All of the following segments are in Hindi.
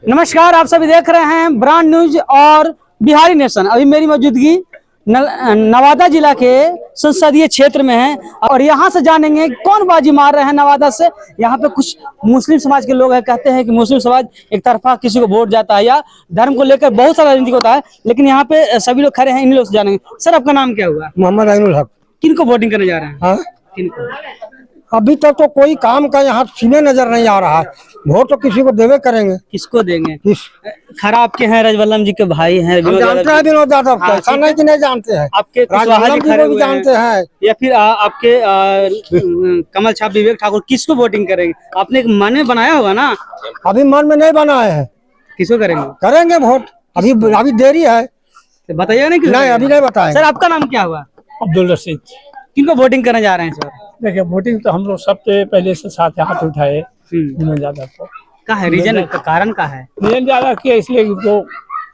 नमस्कार, आप सभी देख रहे हैं ब्रांड न्यूज और बिहारी नेशन। अभी मेरी मौजूदगी नवादा जिला के संसदीय क्षेत्र में है और यहाँ से जानेंगे कौन बाजी मार रहे हैं नवादा से। यहाँ पे कुछ मुस्लिम समाज के लोग हैं, कहते हैं कि मुस्लिम समाज एक तरफा किसी को वोट जाता है या धर्म को लेकर बहुत सारा राजनीति होता है, लेकिन यहाँ पे सभी लोग खड़े हैं, इन लोग से जानेंगे। सर, आपका नाम क्या हुआ? मोहम्मद आइनुल हक। किन को वोटिंग करने जा रहे हैं? हाँ, किनको? अभी तक तो कोई काम का यहाँ सीने नजर नहीं आ रहा है। वोट तो किसी को देवे करेंगे। किसको देंगे? किस खराब के हैं, राजवल्लभ जी के भाई हैं, हम जानते हैं विनोद यादव को, ऐसा नहीं कि नहीं जानते हैं। आपके राजवल्लभ जी को भी जानते हैं। या फिर आपके कमल छाप विवेक ठाकुर, किसको वोटिंग करेंगे? आपने एक मन में बनाया होगा ना? अभी मन में नहीं बनाए हैं। किसको करेंगे? करेंगे वोट, अभी देरी है। तो बताइएगा नहीं? नहीं, अभी नहीं बताए। सर, आपका नाम क्या हुआ? अब्दुल रशीद। किनको वोटिंग करने जा रहे हैं सर? देखिए, वोटिंग तो हम लोग सबसे पहले से साथ हाथ उठाए विनोद यादव को। क्या है रीजन, का कारण क्या है? विनोद यादव किया इसलिए वो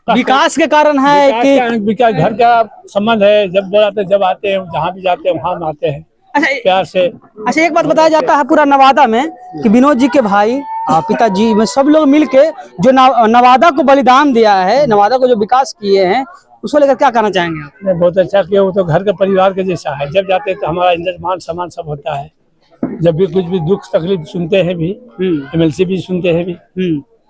विकास के कारण है कि विकास घर का संबंध है। जब बुलाते जब आते हैं, जहाँ भी जाते हैं वहाँ हम आते हैं प्यार से। अच्छा, एक बात बताया जाता है पूरा नवादा में कि विनोद जी के भाई पिताजी में सब लोग मिलके जो नवादा को बलिदान दिया है, नवादा को जो विकास किए हैं, उसको लेकर क्या कहना चाहेंगे आप? बहुत अच्छा किया। वो तो घर के परिवार के जैसा है। जब जाते हैं तो हमारा इज्जत मान सम्मान सब होता है। जब भी कुछ भी दुख तकलीफ सुनते हैं भी, MLC भी सुनते हैं भी,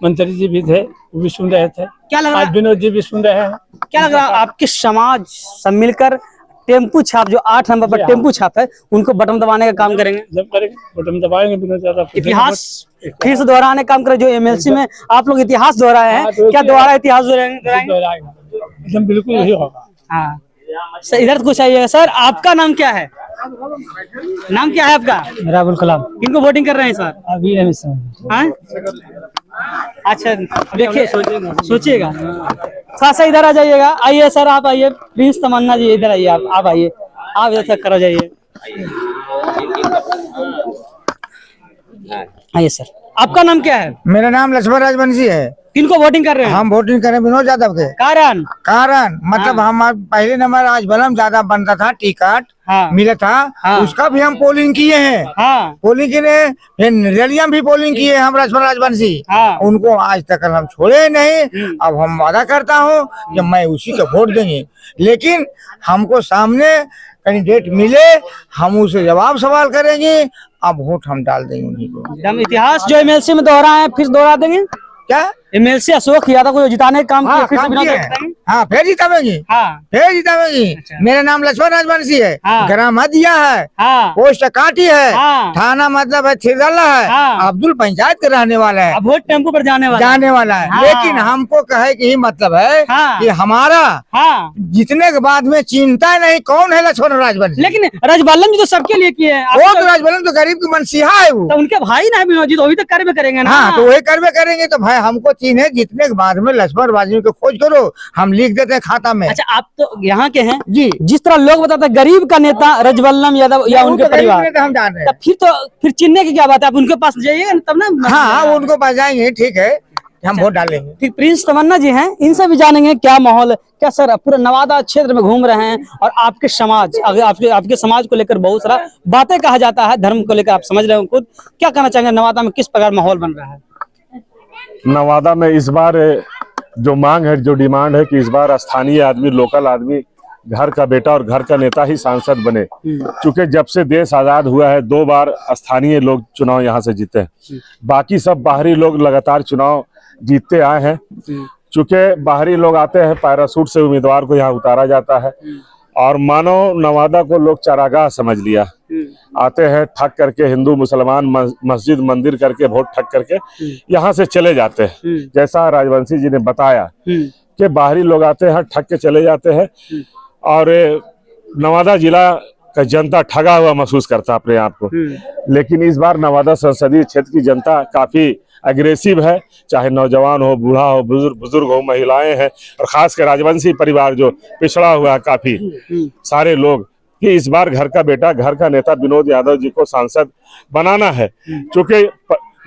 मंत्री जी भी थे वो भी सुन रहे थे। क्या लग रहा है? विनोद जी भी सुन रहे हैं। क्या लग रहा है आपके समाज सब मिलकर टेम्पू छाप, जो 8 नंबर पर टेम्पू छाप है, उनको बटन दबाने का काम करेंगे? जब करेंगे बटन दबाएंगे। विनोद यादव इतिहास फिर से दोहराने का काम करे। जो MLC में आप लोग इतिहास दोहराए हैं, क्या दोबारा इतिहास दोहराएंगे? एकदम बिल्कुल वही होगा। हाँ सर, इधर कुछ आइएगा। सर, आपका नाम क्या है? नाम क्या है आपका? मेरा अबुल कलाम। किनको वोटिंग कर रहे हैं सर? अभी हाँ? अच्छा, देखिए सोचिएगा। थोड़ा सा इधर आ जाइएगा। आइए सर, आप आइए। प्रिंस तमन्ना जी इधर आइए। आप आइए, आप इधर तक करो, जाइए। आइए सर, आपका नाम क्या है? मेरा नाम लक्ष्मण राजवंशी है। किनको वोटिंग कर रहे हैं? हम वोटिंग करें विनोद यादव के। कारण मतलब हम पहले नंबर राजवल्लभ ज्यादा बनता था, टिकट मिला था, उसका भी हम पोलिंग किए हैं। पोलिंग किए, रैलियां भी पोलिंग किए हम लक्ष्मण राजवंशी। उनको आज तक हम छोड़े नहीं। अब हम वादा करता हूँ कि मैं उसी को वोट देंगे, लेकिन हमको सामने कैंडिडेट मिले, हम उसे जवाब सवाल करेंगे। अब वोट हम डाल देंगे उन्हीं को। इतिहास जो MLC में दोहराए हैं फिर दोहरा देंगे क्या? MLC अशोक यादव को जिताने का काम किया, फिर फिर जितावेंगी। फिर जितावेंगी। अच्छा। मेरा नाम लक्ष्मण राजवंशी है। ग्राम हदिया है, पोस्ट काटी है, थाना मतलब है थिरदल्ला है, अब्दुल पंचायत के रहने वाला है। वोट टेम्पो पर जाने वाला है। लेकिन हमको कहे कि मतलब है कि हमारा जितने के बाद में चिंता नहीं कौन है लक्ष्मण राजवंशी। लेकिन राजवल्लभ जी तो सबके लिए किए हैं। वो तो राजवल्लभ तो गरीब की मनसीहा है। वो तो उनके भाई ना विनोद जी, तो अभी तक करवे करेंगे ना। हाँ, तो वही करवे करेंगे। तो भाई हमको चिन्ह जितने के बाद में लक्ष्मण राजवंशी को खोज करो, हम लिख देते हैं खाता में। अच्छा, आप तो यहाँ के हैं जी। जिस तरह लोग बताते हैं गरीब का नेता राजवल्लभ यादव या उनके परिवार, हम जान रहे हैं। फिर चिन्ह की क्या बात है? आप उनके पास जाइएगा तब ना। हाँ, उनको पास जाएंगे, ठीक है, हम वोट डालेंगे। ठीक। प्रिंस तमन्ना जी हैं, इनसे भी जानेंगे क्या माहौल है। क्या सर, पूरे नवादा क्षेत्र में घूम रहे हैं और आपके समाज, अगर आपके समाज को लेकर बहुत सारा बातें कहा जाता है, धर्म को लेकर आप समझ रहे हो खुद, क्या कहना चाहेंगे? नवादा में किस प्रकार माहौल बन रहा है? नवादा में इस बार जो मांग है, जो डिमांड है कि इस बार स्थानीय आदमी, लोकल आदमी, घर का बेटा और घर का नेता ही सांसद बने। चूंकि जब से देश आजाद हुआ है 2 बार स्थानीय लोग चुनाव यहाँ से जीते हैं। बाकी सब बाहरी लोग लगातार चुनाव जीतते आए हैं। चूंकि बाहरी लोग आते हैं, पैरासूट से उम्मीदवार को यहाँ उतारा जाता है और मानो नवादा को लोग चारागाह समझ लिया। आते हैं ठग करके, हिंदू मुसलमान मस्जिद मंदिर करके, वोट ठग करके यहाँ से चले जाते हैं। जैसा राजवंशी जी ने बताया कि बाहरी लोग आते हैं, ठग के चले जाते हैं और नवादा जिला का जनता ठगा हुआ महसूस करता अपने आप को। लेकिन इस बार नवादा संसदीय क्षेत्र की जनता काफी अग्रेसिव है, चाहे नौजवान हो, बूढ़ा हो, बुजुर्ग हो, महिलाएं हैं और खासकर राजवंशी परिवार जो पिछड़ा हुआ है काफी सारे लोग, कि इस बार घर का बेटा, घर का नेता विनोद यादव जी को सांसद बनाना है। चूंकि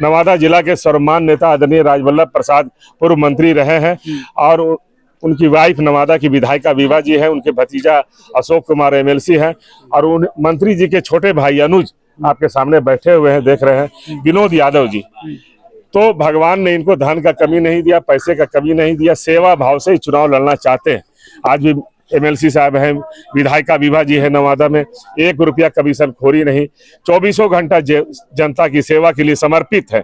नवादा जिला के सर्वमान्य नेता आदरणीय राजवल्लभ प्रसाद पूर्व मंत्री रहे हैं और उनकी वाइफ नवादा की विधायिका विभा जी है, उनके भतीजा अशोक कुमार MLC हैं और उन मंत्री जी के छोटे भाई अनुज आपके सामने बैठे हुए हैं, देख रहे हैं, विनोद यादव जी। तो भगवान ने इनको धन का कमी नहीं दिया, पैसे का कमी नहीं दिया, सेवा भाव से ही चुनाव लड़ना चाहते हैं। आज भी एमएलसी साहब हैं, विधायिका विभा जी है नवादा में, 1 रुपया कमीशन खोरी नहीं, 24 घंटा जनता की सेवा के लिए समर्पित है।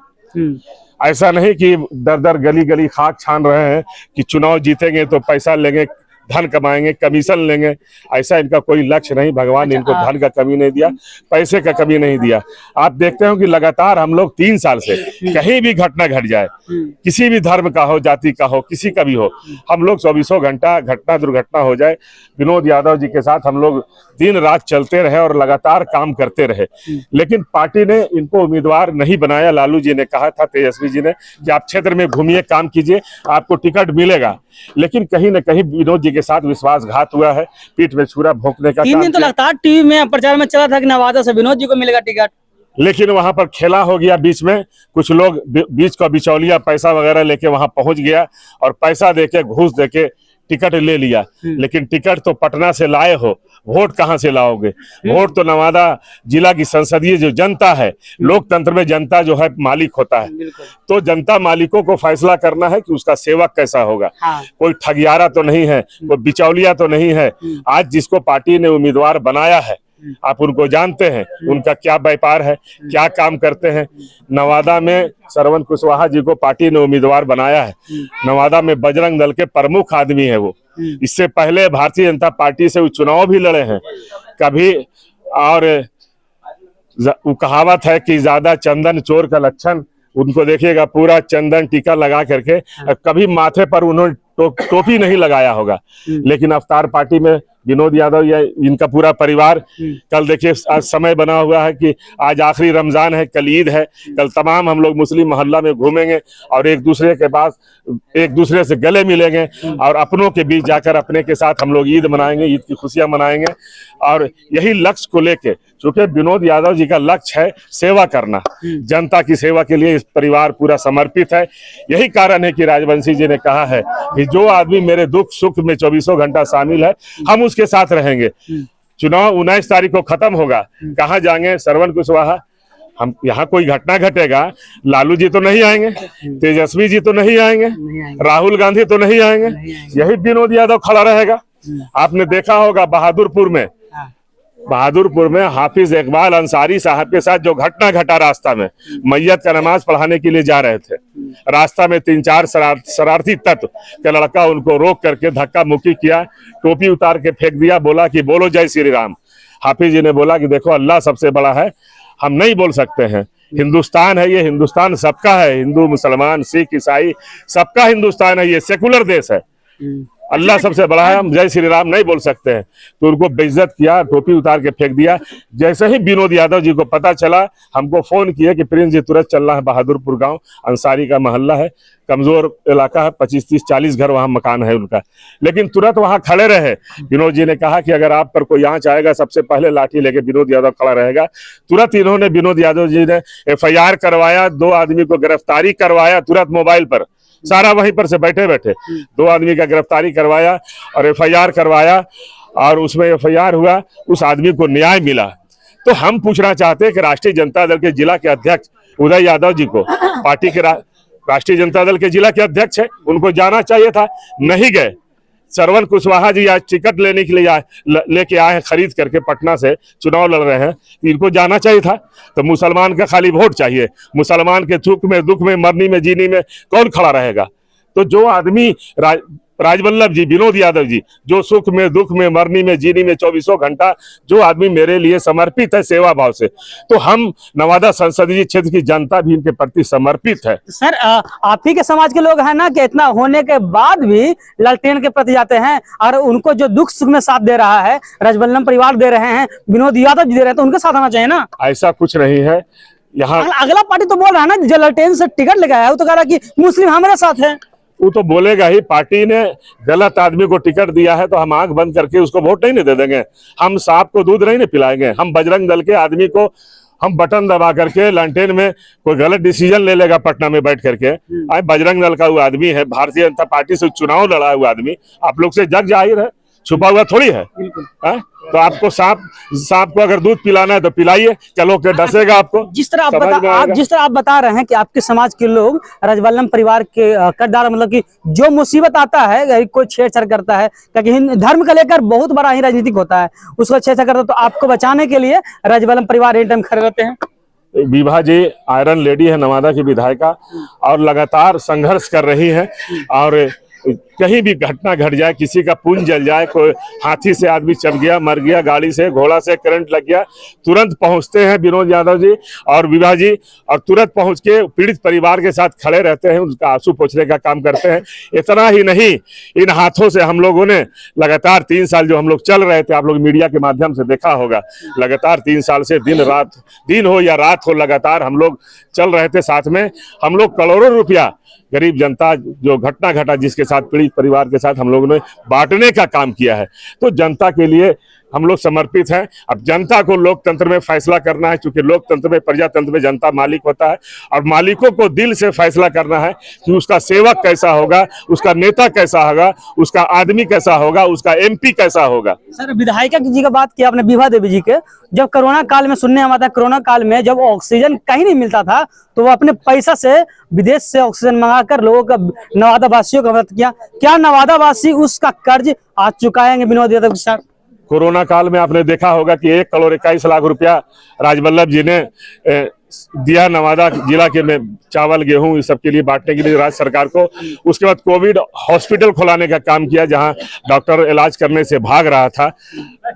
ऐसा नहीं कि दर दर गली गली खाक छान रहे हैं कि चुनाव जीतेंगे तो पैसा लेंगे, धन कमाएंगे, कमीशन लेंगे। ऐसा इनका कोई लक्ष्य नहीं। भगवान ने इनको धन का कमी नहीं दिया, पैसे का कमी नहीं दिया। आप देखते हो कि लगातार हम लोग 3 साल से कहीं भी घटना घट जाए, किसी भी धर्म का हो, जाति का हो, किसी का भी हो, हम लोग 24 घंटा घटना दुर्घटना हो जाए, विनोद यादव जी के साथ हम लोग दिन रात चलते रहे और लगातार काम करते रहे। लेकिन पार्टी ने इनको उम्मीदवार नहीं बनाया। लालू जी ने कहा था, तेजस्वी जी ने, कि आप क्षेत्र में घूमिए, काम कीजिए, आपको टिकट मिलेगा। लेकिन कहीं न कहीं विनोद जी के साथ विश्वासघात हुआ है, पीठ में छुरा भोंकने का 3 दिन तो लगातार टीवी में प्रचार में चला था कि नवादा से विनोद जी को मिलेगा टिकट, लेकिन वहां पर खेला हो गया। बीच में कुछ लोग बीच का बिचौलिया पैसा वगैरह लेके वहां पहुंच गया और पैसा देके, घूस देके टिकट ले लिया। लेकिन टिकट तो पटना से लाए हो, वोट कहां से लाओगे? वोट तो नवादा जिला की संसदीय जो जनता है, लोकतंत्र में जनता जो है मालिक होता है, तो जनता मालिकों को फैसला करना है कि उसका सेवक कैसा होगा। कोई ठगियारा तो नहीं है, कोई बिचौलिया तो नहीं है। आज जिसको पार्टी ने उम्मीदवार बनाया है, आप उनको जानते हैं, उनका क्या व्यापार है, क्या काम करते हैं। नवादा में श्रवण कुशवाहा जी को पार्टी ने उम्मीदवार बनाया है। नवादा में बजरंग दल के प्रमुख आदमी है वो। इससे पहले भारतीय जनता पार्टी से वो चुनाव भी लड़े हैं कभी। और वो कहावत है कि ज्यादा चंदन चोर का लक्षण। उनको देखिएगा पूरा चंदन टीका लगा करके, कभी माथे पर उन्होंने टोपी नहीं लगाया होगा। लेकिन अवतार पार्टी में विनोद यादव या इनका पूरा परिवार, कल देखिए आज समय बना हुआ है कि आज आखिरी रमजान है, कल ईद है, कल तमाम हम लोग मुस्लिम मोहल्ला में घूमेंगे और एक दूसरे के पास, एक दूसरे से गले मिलेंगे और अपनों के बीच जाकर अपने के साथ हम लोग ईद मनाएंगे, ईद की खुशियां मनाएंगे। और यही लक्ष्य को लेके, चूंकि विनोद यादव जी का लक्ष्य है सेवा करना, जनता की सेवा के लिए इस परिवार पूरा समर्पित है। यही कारण है कि राजवंशी जी ने कहा है कि जो आदमी मेरे दुख सुख में 24 घंटा शामिल है, हम उसके साथ रहेंगे। चुनाव 19 तारीख को खत्म होगा, कहाँ जाएंगे? श्रवण कुशवाहा। हम यहाँ कोई घटना घटेगा, लालू जी तो नहीं आएंगे, तेजस्वी जी तो नहीं आएंगे, राहुल गांधी तो नहीं आएंगे, यही विनोद यादव खड़ा रहेगा। आपने देखा होगा बहादुरपुर में हाफिज इकबाल अंसारी साहब के साथ जो घटना घटा, रास्ता में मैयत का नमाज पढ़ाने के लिए जा रहे थे, रास्ता में 3-4 शरारती तत्व का लड़का उनको रोक करके धक्का मुक्की किया, टोपी उतार के फेंक दिया, बोला कि बोलो जय श्री राम। हाफिज जी ने बोला कि देखो अल्लाह सबसे बड़ा है, हम नहीं बोल सकते हैं। हिंदुस्तान है, ये हिंदुस्तान सबका है, हिंदू मुसलमान सिख ईसाई सबका हिंदुस्तान है, ये सेकुलर देश है, अल्लाह सबसे बड़ा है, हम जय श्री राम नहीं बोल सकते हैं। तो उनको बेइज्जत किया, टोपी उतार के फेंक दिया। जैसे ही विनोद यादव जी को पता चला, हमको फोन किया कि प्रिंस जी तुरंत चलना है बहादुरपुर गांव, अंसारी का मोहल्ला है, कमजोर इलाका है, 25-30-40 घर वहां मकान है उनका। लेकिन तुरंत वहां खड़े रहे। विनोद जी ने कहा कि अगर आप पर कोई आंच आएगा, सबसे पहले लाठी लेके विनोद यादव खड़ा रहेगा। तुरंत इन्होंने, विनोद यादव जी ने FIR करवाया, 2 आदमी को गिरफ्तारी करवाया तुरंत मोबाइल पर, सारा वहीं पर से बैठे बैठे 2 आदमी का गिरफ्तारी करवाया और FIR करवाया। और उसमें FIR हुआ, उस आदमी को न्याय मिला। तो हम पूछना चाहते हैं कि राष्ट्रीय जनता दल के जिला के अध्यक्ष उदय यादव जी को, पार्टी के राष्ट्रीय जनता दल के जिला के अध्यक्ष है, उनको जाना चाहिए था, नहीं गए। श्रवण कुशवाहा जी आज टिकट लेने के लिए लेके आए हैं, खरीद करके पटना से चुनाव लड़ रहे हैं, इनको जाना चाहिए था। तो मुसलमान का खाली वोट चाहिए, मुसलमान के सुख में दुख में मरनी में जीनी में कौन खड़ा रहेगा? तो जो आदमी राजवल्लभ जी, विनोद यादव जी, जो सुख में दुख में मरनी में जीनी में 24 घंटा जो आदमी मेरे लिए समर्पित है सेवा भाव से, तो हम नवादा संसदीय क्षेत्र की जनता भी इनके प्रति समर्पित है। सर आप ही के समाज के लोग हैं ना कि इतना होने के बाद भी लालटेन के प्रति जाते हैं, और उनको जो दुख सुख में साथ दे रहा है राजवल्लभ परिवार दे रहे हैं, विनोद यादव जी दे रहे हैं, तो उनके साथ आना चाहिए ना। ऐसा कुछ नहीं है यहाँ। अगला पार्टी तो बोल रहा है ना, जो लालटेन से टिकट लेकर आया वो तो कह रहा है कि मुस्लिम हमारे साथ है। वो तो बोलेगा ही, पार्टी ने गलत आदमी को टिकट दिया है तो हम आंख बंद करके उसको वोट नहीं दे देंगे, हम सांप को दूध नहीं पिलाएंगे। हम बजरंग दल के आदमी को हम बटन दबा करके लालटेन में कोई गलत डिसीजन ले लेगा पटना में बैठ करके, बजरंग दल का वो आदमी है, भारतीय जनता पार्टी से चुनाव लड़ा हुआ आदमी, आप लोग से जग जाहिर है, छुपा हुआ थोड़ी है। हाँ? तो आपको सांप को अगर दूध पिलाना है तो पिलाइए, चलो के डसेगा आपको। जिस तरह आप बता रहे हैं कि आपके समाज के लोग राजवल्लभ परिवार के किरदार, मतलब कि जो मुसीबत आता है कोई छेड़छाड़ करता है, क्योंकि धर्म को लेकर बहुत बड़ा ही राजनीतिक होता है, उसको छेड़छाड़ करता है, तो आपको बचाने के लिए राजवल्लभ परिवार एनी टाइम खड़े रहते हैं। विभा जी आयरन लेडी है, नवादा की विधायिका, और लगातार संघर्ष कर रही है। और कहीं भी घटना घट जाए, किसी का पुल जल जाए, कोई हाथी से आदमी चढ़ गया, मर गया, गाड़ी से घोड़ा से करंट लग गया, तुरंत पहुंचते हैं विनोद यादव जी और विभा जी, और तुरंत पहुंच के पीड़ित परिवार के साथ खड़े रहते हैं, उनका आंसू पोंछने का काम करते हैं। इतना ही नहीं, इन हाथों से हम लोगों ने लगातार 3 साल जो हम लोग चल रहे थे, आप लोग मीडिया के माध्यम से देखा होगा, लगातार 3 साल से दिन हो या रात हो, लगातार हम लोग चल रहे थे साथ में। हम लोग करोड़ों रुपया गरीब जनता जो घटना घटा जिसके साथ, पीड़ित परिवार के साथ हम लोगों ने बांटने का काम किया है। तो जनता के लिए हम लोग समर्पित हैं। अब जनता को लोकतंत्र में फैसला करना है, क्योंकि लोकतंत्र में, प्रजातंत्र में जनता मालिक होता है, और मालिकों को दिल से फैसला करना है कि उसका सेवक कैसा होगा, उसका नेता कैसा होगा, उसका आदमी कैसा होगा, उसका MP कैसा होगा। सर, विधायिका जी का बात किया आपने, विभा देवी जी के, जब कोरोना काल में सुनने में आता, कोरोना काल में जब ऑक्सीजन कहीं नहीं मिलता था, तो वो अपने पैसा से विदेश से ऑक्सीजन मंगाकर लोगों का, नवादा वासियों का मदद किया। क्या नवादा वासी उसका कर्ज आज चुकाएंगे विनोद यादव के साथ? कोरोना काल में आपने देखा होगा कि 1 करोड़ 21 लाख रुपया राजवल्लभ जी ने दिया नवादा जिला के में, चावल गेहूं इस सब के लिए बांटने के लिए राज्य सरकार को। उसके बाद कोविड हॉस्पिटल खुलाने का काम किया, जहां डॉक्टर इलाज करने से भाग रहा था,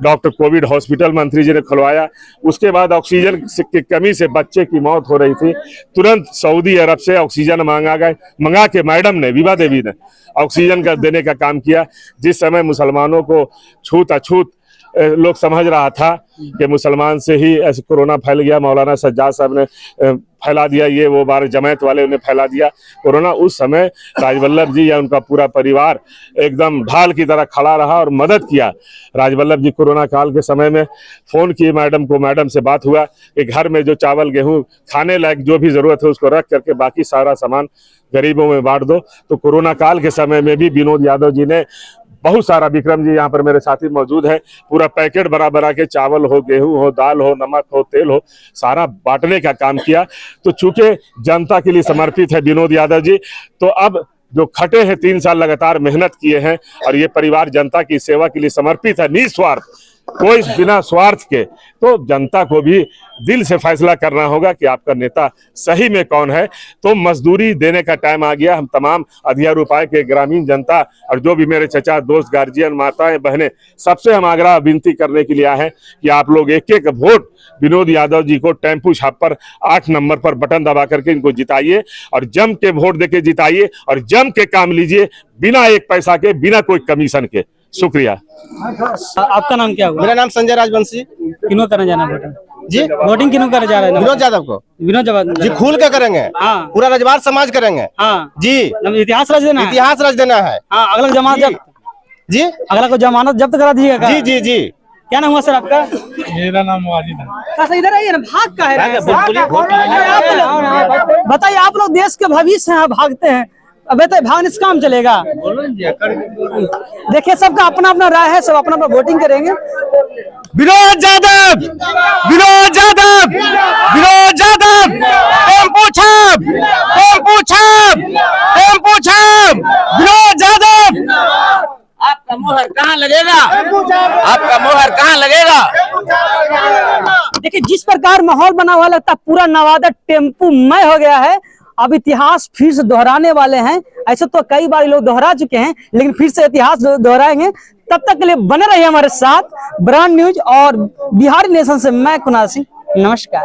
डॉक्टर कोविड हॉस्पिटल मंत्री जी ने खुलवाया। उसके बाद ऑक्सीजन की कमी से बच्चे की मौत हो रही थी, तुरंत सऊदी अरब से ऑक्सीजन मंगा के मैडम ने, विभा देवी ने ऑक्सीजन का देने का काम किया। जिस समय मुसलमानों को छूत अछूत लोग समझ रहा था कि मुसलमान से ही ऐसे कोरोना फैल गया, मौलाना सज्जाद साहब ने फैला दिया, ये वो बार जमात वाले ने फैला दिया कोरोना, उस समय राजवल्लभ जी या उनका पूरा परिवार एकदम ढाल की तरह खड़ा रहा और मदद किया। राजवल्लभ जी कोरोना काल के समय में फोन किए मैडम को, मैडम से बात हुआ कि घर में जो चावल गेहूं खाने लायक जो भी जरूरत है उसको रख करके बाकी सारा सामान गरीबों में बांट दो। तो कोरोना काल के समय में भी विनोद यादव जी ने बहुत सारा, विक्रम जी यहाँ पर मेरे साथी मौजूद है, पूरा पैकेट बरा के चावल हो, गेहूं हो, दाल हो, नमक हो, तेल हो, सारा बांटने का काम किया। तो चूंकि जनता के लिए समर्पित है विनोद यादव जी, तो अब जो खटे हैं 3 साल लगातार मेहनत किए हैं, और ये परिवार जनता की सेवा के लिए समर्पित है, निस्वार्थ, कोई बिना स्वार्थ के। तो जनता को भी दिल से फैसला करना होगा कि आपका नेता सही में कौन है। तो मजदूरी देने का टाइम आ गया। हम तमाम अधिया उपाय के ग्रामीण जनता और जो भी मेरे चचा, दोस्त, गार्जियन, माताएं, बहनें, सबसे हम आग्रह विनती करने के लिए आए हैं कि आप लोग एक वोट विनोद यादव जी को टेम्पू छाप पर 8 नंबर पर बटन दबा करके इनको जिताइए, और जम के वोट देके जिताइए, और जम के काम लीजिए, बिना 1 पैसा के, बिना कोई कमीशन के। शुक्रिया। आपका नाम क्या हुआ? मेरा नाम संजय राजवंशी। किनो करने जाना वोटिंग जी? वोटिंग किनो करने जा रहे हैं? विनोद यादव को। विनोद यादव जी खुल के करेंगे। हाँ। पूरा रजवार समाज करेंगे। हाँ जी, इतिहास रच देना है। इतिहास रच देना है। हाँ, अगला जमानत जी, अगला को जमानत जब्त करा दीजिएगा। जी जी जी। क्या नाम हुआ सर आपका? मेरा नाम वाजिद है। इधर आइए ना, भाग का है? बताइए, आप लोग देश के भविष्य हैं, भागते हैं, अब बताइए भागने से काम चलेगा? देखिए, सबका अपना अपना राय है, सब अपना अपना वोटिंग करेंगे। विनोद यादव, विनोद यादव, विनोद यादव, टेम्पू छाप, टेम्पू छाप, टेम्पू छाप, विनोद यादव। आपका मोहर कहाँ लगेगा? आपका मोहर कहाँ लगेगा? देखिए, जिस प्रकार माहौल बना हुआ, लगता पूरा नवादा टेम्पूमय हो गया है। अब इतिहास फिर से दोहराने वाले हैं। ऐसे तो कई बार लोग दोहरा चुके हैं, लेकिन फिर से इतिहास दोहराएंगे। तब तक के लिए बने रहिए हमारे साथ। ब्रांड न्यूज और बिहारी नेशन से मैं कुणाल सिंह, नमस्कार।